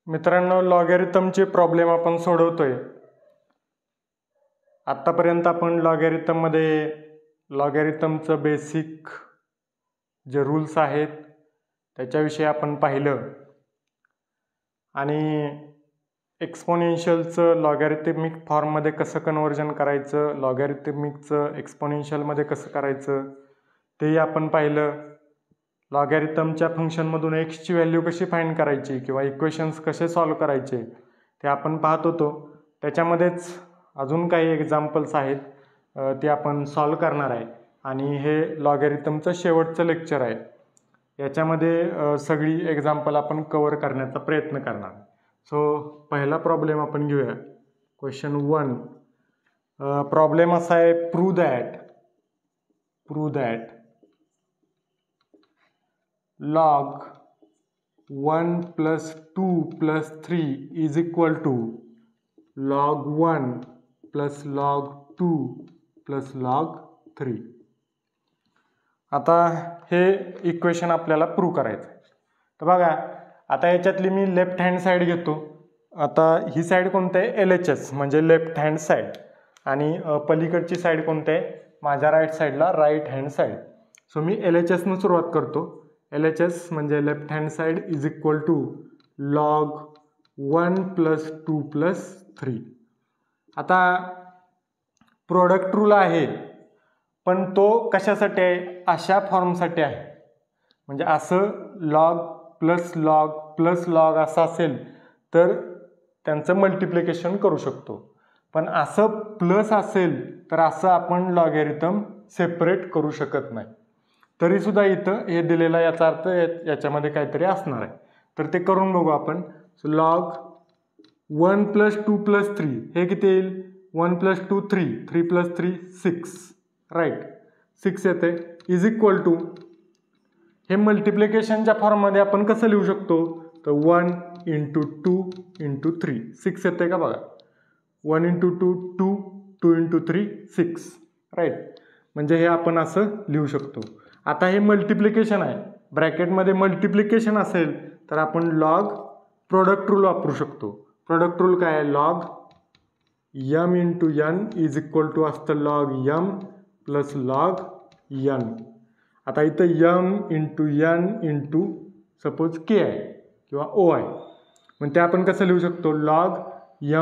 मित्रांनो, लॉगॅरिथमचे प्रॉब्लेम आपण सोडवतोय. आत्तापर्यंत आपण लॉगॅरिथममध्ये लॉगॅरिथमचं बेसिक जे रूल्स आहेत त्याच्याविषयी आपण पाहिलं आणि एक्सपोनेन्शियलचं लॉगॅरिथमिक फॉर्ममध्ये कसं कन्व्हर्जन करायचं, लॉगॅरिथमिकचं एक्सपोनेन्शियलमध्ये कसं करायचं तेही आपण पाहिलं. लॉगॅरिथमच्या फंक्शनमधून एक्सची व्हॅल्यू कशी फाइंड करायची किंवा इक्वेशन्स कसे सॉल्व करायचे ते आपण पाहत होतो. त्याच्यामध्येच अजून काही एक्झाम्पल्स आहेत ते आपण सॉल्व करणार आहे आणि हे लॉगॅरिथमचं शेवटचं लेक्चर आहे. याच्यामध्ये सगळी एक्झाम्पल आपण कव्हर करण्याचा प्रयत्न करणार. सो पहिला प्रॉब्लेम आपण घेऊया. क्वेश्चन 1. प्रॉब्लेम असा आहे, prove that log 1 plus 2 plus 3 is equal to log 1 plus log 2 plus log 3. आता हे इक्वेशन आपल्याला प्रूव्ह करायचं आहे. तर बघा, आता याच्यातली मी लेफ्ट हँड साईड घेतो. आता ही साईड कोणती आहे? LHS म्हणजे लेफ्ट हँड साईड, आणि पलीकडची साईड कोणती आहे? माझ्या राईट साईडला राईट हँड साईड. सो मी LHSनं सुरुवात करतो. LHS म्हणजे left hand side is equal to log 1 plus 2 plus 3. आता प्रोडक्ट रूल आहे, पण तो कशासाठी आहे? अशा फॉर्मसाठी आहे. म्हणजे असं लॉग प्लस लॉग असं असेल तर त्यांचं मल्टिप्लिकेशन करू शकतो. पण असं प्लस असेल तर असं आपण लॉगॅरिथम सेपरेट करू शकत नाही. तरी सुद्धा इथं हे दिलेला याचा अर्थ याच्यामध्ये काहीतरी असणार आहे. तर ते करून बघू आपण. सो लॉग 1 प्लस 2 प्लस 3 हे किती येईल? 1 प्लस 2 3, 3 प्लस 3 6, राईट, 6 येते. इज इक्वल टू हे मल्टिप्लिकेशनच्या फॉर्ममध्ये आपण कसं लिहू शकतो? तर 1 इंटू 2 इंटू 3, 6 येते का बघा. 1 इंटू 2 2, 2 इंटू 3 6, राईट. म्हणजे हे आपण असं लिहू शकतो. आता हे मल्टिप्लिकेशन आहे, ब्रॅकेटमध्ये मल्टिप्लिकेशन असेल तर आपण लॉग प्रोडक्ट रूल वापरू शकतो. प्रोडक्ट रूल काय आहे? Log m into n is equal to असतं log m plus log n. आता इथं m into n into suppose k आहे किंवा o आहे, मग ते आपण कसं लिहू शकतो? Log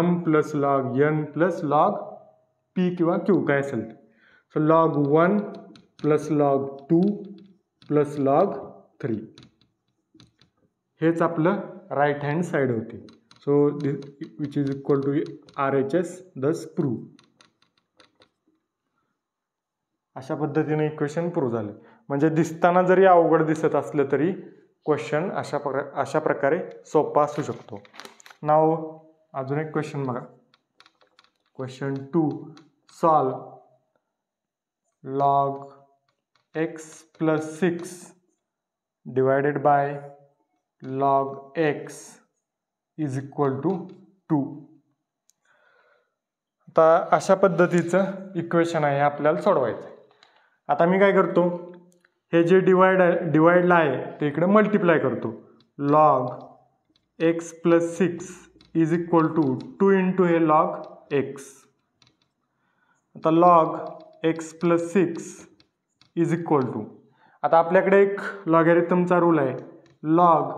m plus log n plus log p किंवा q काय असेल. So log 1 plus log 2 plus log 3 हेच आपलं राईट हँड साईड होती. So which is equal to RHS, thus prove. अशा पद्धतीने इक्वेशन प्रूव्ह झाले. म्हणजे दिसताना जरी अवघड दिसत असलं तरी क्वेश्चन अशा प्रकारे सोपा असू शकतो. नाव अजून एक क्वेश्चन बघा. Question 2. Solve log x plus 6 divided by log x is equal to 2. आता अशा पद्धतीचं इक्वेशन आहे, आपल्याला सोडवायचं आहे. आता मी काय करतो? हे जे डिवाइडला आहे ते इकडे मल्टिप्लाय करतो. log x plus 6 is equal to 2 into हे log x. आता log x plus 6 is equal to, आता आपल्याकडे एक लॉगॅरिथमचा रूल आहे, log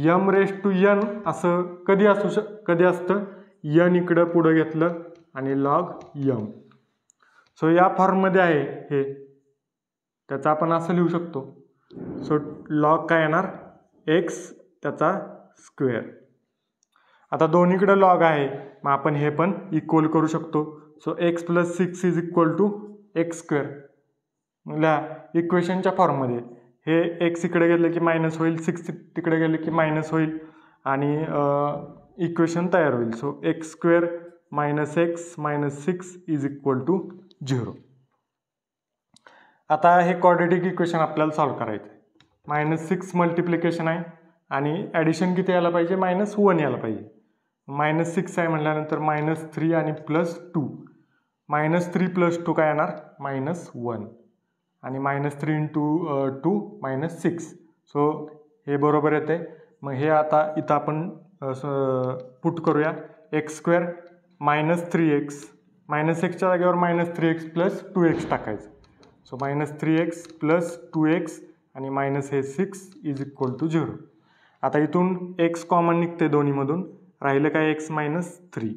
m raise to n असं कधी असतं? n इकडं पुढं घेतलं आणि लॉग m. सो या फॉर्ममध्ये आहे हे, त्याचा आपण असं लिहू शकतो. सो लॉग काय येणार? x त्याचा स्क्वेअर. आता दोन्हीकडं लॉग आहे, मग आपण हे पण इक्वल करू शकतो. So x plus 6 is equal to x square. इक्वेशनच्या फॉर्ममध्ये हे x इकडे गेले की मायनस होईल, 6 तिकडे गेले की मायनस होईल आणि इक्वेशन तयार होईल. So x square minus x minus 6 is equal to 0. आता हे क्वाड्रेटिक इक्वेशन आपल्याला सॉल्व करायचं आहे. -6 मल्टिप्लिकेशन आहे आणि ॲडिशन किती यायला पाहिजे? -1 यायला पाहिजे. -6 आहे म्हटल्यानंतर -3 आणि +2. -3 + 2 काय येणार? -1 आणि -3 इंटू 2 -6. सो हे बरोबर येते. मग हे आता इथं आपण पुट करूया x² मायनस 3x मायनस एक्सच्या जागेवर मायनस 3x प्लस 2x टाकायचं. So minus 3x plus 2x आणि मायनस हे 6 इज इक्वल टू 0. आता इथून x कॉमन निघते दोन्हीमधून, राहिलं काय x मायनस 3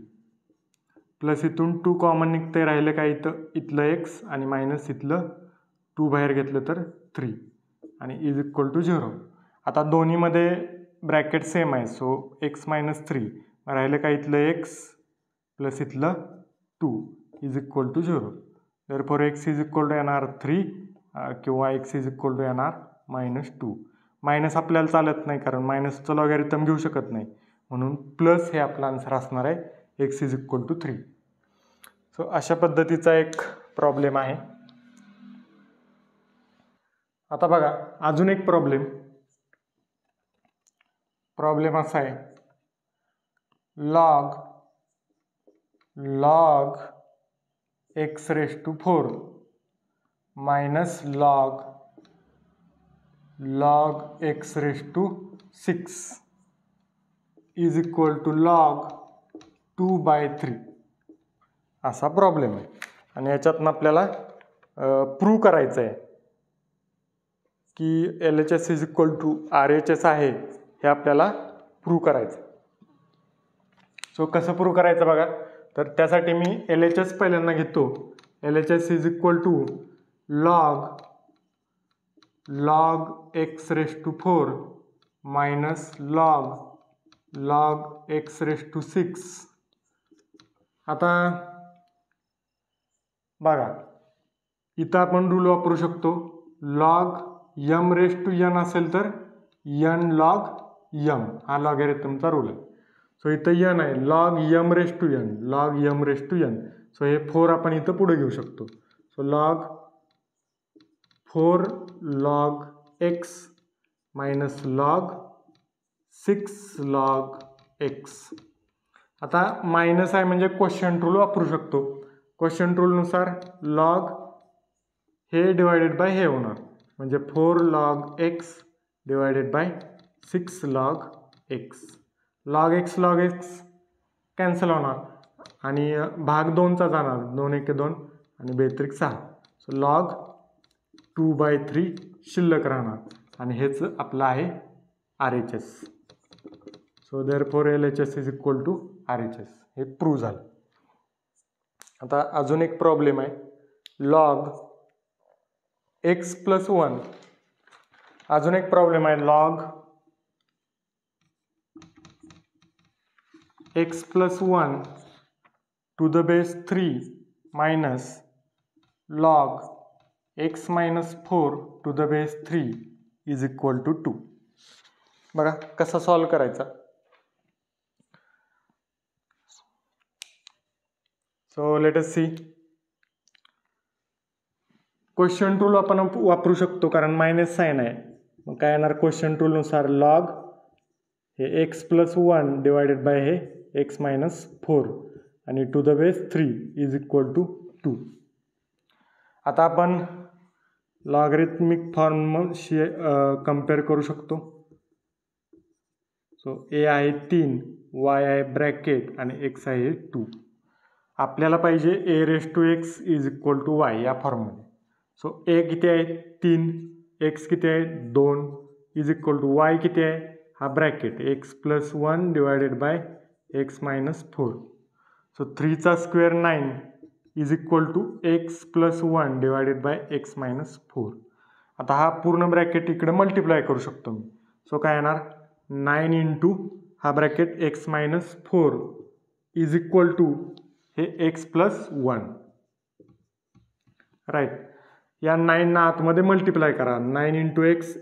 प्लस इथून 2 कॉमन निघते, राहिलं काय इथलं x आणि मायनस इथलं 2 बाहेर घेतलं तर 3 आणि इज इक्वल टू 0. आता दोन्हीमध्ये ब्रॅकेट सेम आहे, सो x मायनस 3 राहिलं काय इथलं x प्लस इथलं 2 is equal to 0. Therefore x is equal to येणार 3 किंवा x इज इक्वल टू येणार मायनस 2. मायनस आपल्याला चालत नाही कारण मायनसचं लॉगॅरिथम घेऊ शकत नाही, म्हणून प्लस हे आपला आन्सर असणार आहे, x is equal to 3. So अशा पद्धतीचा एक प्रॉब्लेम आहे. आता बघा अजून एक प्रॉब्लेम असा आहे, log x raise to 4 minus log x raise to 6 is equal to log 2/3 असा प्रॉब्लेम आहे. आणि याच्यातनं आपल्याला प्रूव्ह करायचं आहे की LHS is equal to RHS आहे, हे आपल्याला प्रूव्ह करायचं. सो कसं प्रूव्ह करायचं बघा, तर त्यासाठी मी LHS पहिल्यांदा घेतो. LHS is equal to log x raise to 4 minus log x raise to 6. आता बघा इथं आपण रूल वापरू शकतो, log m raise to n असेल तर n log m हा लॉगॅरिथमचा रूल आहे. सो इथं n आहे, log m raise to n. So हे 4 आपण इथं पुढे घेऊ शकतो. So log 4 log x minus log 6 log x. आता मायनस आहे म्हणजे क्वोशियंट रूल वापरू शकतो. क्वोशियंट रूलनुसार log हे डिवायडेड बाय हे होणार, म्हणजे 4 log x divided by 6 log x. log x cancel होणार आणि भाग 2चा जाणार, 2 1 2 आणि बेत्रिक 6. सो log 2/3 शिल्लक राहणार आणि हेच आपलं आहे RHS. So therefore LHS is equal to RHS. हे प्रूव्ह झालं. आता अजून एक प्रॉब्लेम आहे, log x प्लस 1. अजून एक प्रॉब्लेम आहे, log x plus 1 to the base 3 minus log x minus 4 to the base 3 is equal to 2. बघा कसा सॉल्व करायचा. So let us see. Quotient rule आपण वापरू शकतो कारण मायनस साइन आहे. मग काय येणार, क्वोशियंट रूलनुसार log हे x प्लस 1 डिवायडेड बाय हे x मायनस 4 आणि to the base 3 is equal to 2. आता आपण लॉगरिथमिक फॉर्मशी कम्पेअर करू शकतो. सो a आहे 3, y आहे ब्रॅकेट आणि x आहे 2. आपल्याला पाहिजे a raise to x is equal to y या फॉर्ममध्ये. सो a किती आहे 3, x किती आहे 2 इज इक्वल टू y किती आहे हा bracket x plus 1 divided by x minus 4. So 3चा square 9 is equal to x plus 1 divided by x minus 4. आता हा पूर्ण ब्रॅकेट इकडे मल्टिप्लाय करू शकतो मी. सो काय येणार 9 इंटू हा bracket x minus 4 is equal to हे x प्लस 1 राईट. या 9 ना आतमध्ये मल्टिप्लाय करा, 9 into x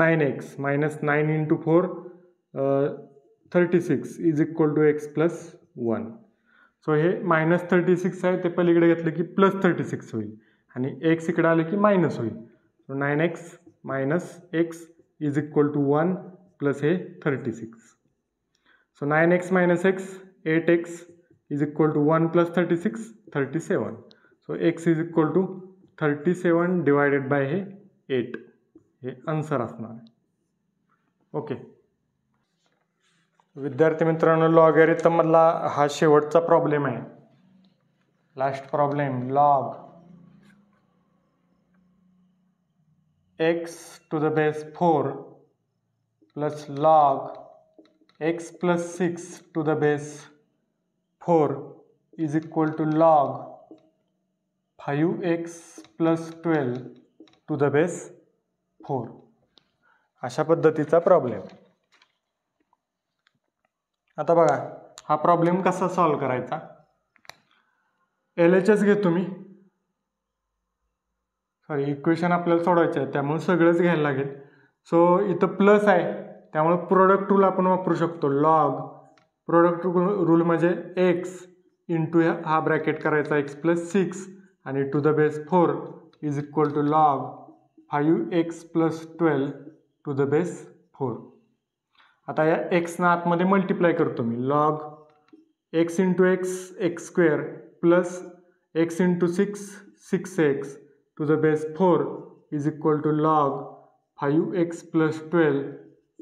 9x minus 9 into 4 36 is equal to x plus 1. So हे मायनस 36 आहे, ते पलीकडे घेतलं की प्लस 36 होईल आणि x इकडे आलं की मायनस होईल. So 9x minus x is equal to 1 plus हे 36. So 9x minus x 8x is equal to 1 plus 36 37. So x is equal to 37 divided by हे 8 हे आन्सर असणार आहे. ओके. विद्यार्थी मित्रांनो, लॉगॅरिथम मधला हा शेवटचा प्रॉब्लेम आहे. Last problem, log x to the base 4 plus log x plus 6 to the base 4 is equal to log 5x plus 12 to the base 4. अशा पद्धतीचा प्रॉब्लेम. आता बघा, हा प्रॉब्लेम कसा सॉल्व करायचा. LHS घेतो मी, सॉरी इक्वेशन आपल्याला सोडवायचं आहे त्यामुळे सगळंच घ्यायला लागेल. सो इथं प्लस आहे त्यामुळे प्रोडक्ट रूल आपण वापरू शकतो. लॉग प्रोडक्ट रूल म्हणजे एक्स इंटू हा ब्रॅकेट करायचा एक्स प्लस 6 आणि to the base 4 is equal to log 5x plus 12 to the base 4. आता या एक्सना आतमध्ये मल्टिप्लाय करतो मी. Log x into x x square plus x into 6 to the base 4 is equal to log 5x plus 12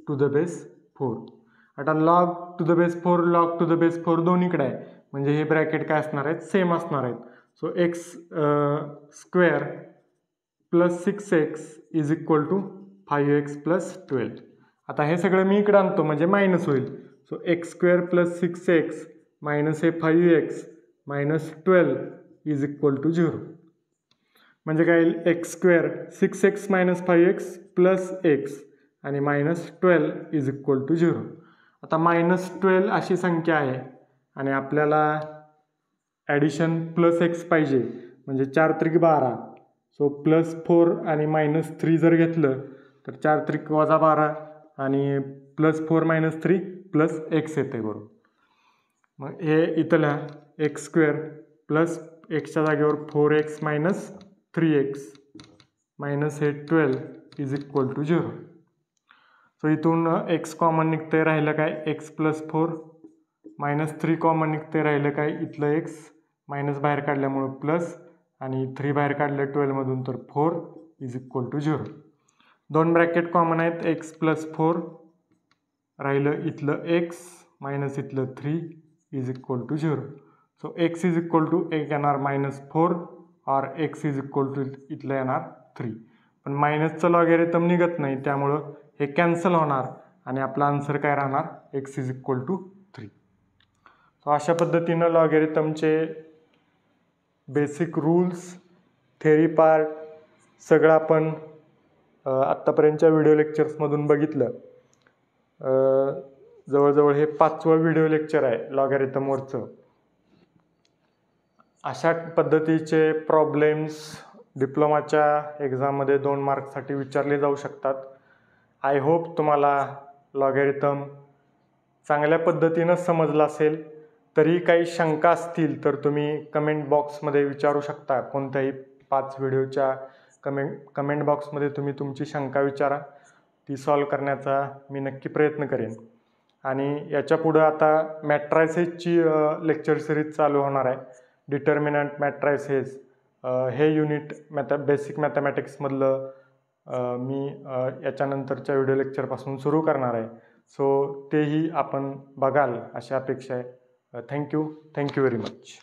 to the base 4. आता log to the base 4 log to the base 4 दोन्हीकडे आहे म्हणजे हे ब्रॅकेट काय असणार आहेत, सेम असणार आहेत. So x square plus 6x is equal to 5x plus 12. आता हे सगळं मी इकडे आणतो म्हणजे मायनस होईल. So x square plus 6x minus हे 5x minus 12 is equal to 0. म्हणजे काय येईल, x square 6x minus 5x plus x आणि मायनस 12 इज इक्वल टू 0. आता मायनस 12 अशी संख्या आहे आणि आपल्याला ॲडिशन प्लस एक्स पाहिजे म्हणजे 4 त्रिक 12. सो प्लस 4 आणि मायनस 3 जर घेतलं तर 4 त्रिक वजा 12 आणि प्लस 4 मायनस 3 प्लस एक्स येते बरोबर. मग हे इथं लिहा, एक्स स्क्वेअर प्लस एक्सच्या जागेवर 4x मायनस 3x मायनस हे 12 इज इक्वल टू 0. सो इथून x कॉमन निघते, राहिलं काय x प्लस 4 मायनस 3 कॉमन निघते, राहिलं काय इथलं x मायनस बाहेर काढल्यामुळं प्लस आणि 3 बाहेर काढलं 12 मधून तर 4 इज इक्वल टू 0. दोन ब्रॅकेट कॉमन आहेत, x प्लस 4 राहिलं इथलं x मायनस इथलं 3 is equal to 0. So x is equal to एक येणार मायनस 4 और x इज इक्वल टू इथलं येणार 3. पण मायनसचं लॉगॅरिथम निघत नाही त्यामुळं हे कॅन्सल होणार आणि आपला आन्सर काय राहणार, x is equal to 3. So अशा पद्धतीनं लॉगॅरिथमचे बेसिक रूल्स, थेरी पार्ट सगळं आपण आत्तापर्यंतच्या व्हिडिओ लेक्चर्समधून बघितलं. जवळजवळ हे 5वं व्हिडिओ लेक्चर आहे लॉगॅरिथमवरचं. अशा पद्धतीचे प्रॉब्लेम्स डिप्लोमाच्या एक्झाममध्ये 2 मार्क्ससाठी विचारले जाऊ शकतात. आय होप तुम्हाला लॉगॅरिथम चांगल्या पद्धतीनं समजलं असेल. तरी काही शंका असतील तर तुम्ही कमेंट बॉक्समध्ये विचारू शकता. कोणत्याही 5 व्हिडिओच्या कमेंट बॉक्समध्ये तुम्ही तुमची शंका विचारा, ती सॉल्व करण्याचा मी नक्की प्रयत्न करेन. आणि याच्या पुढं आता मॅट्रायसेसची लेक्चर सिरीज चालू होणार आहे. डिटर्मिनंट, मॅट्रायसेस हे युनिट बेसिक मॅथमॅटिक्समधलं मी याच्यानंतरच्या व्हिडिओ लेक्चरपासून सुरू करणार आहे. सो तेही आपण बघाल अशी अपेक्षा आहे. Thank you very much.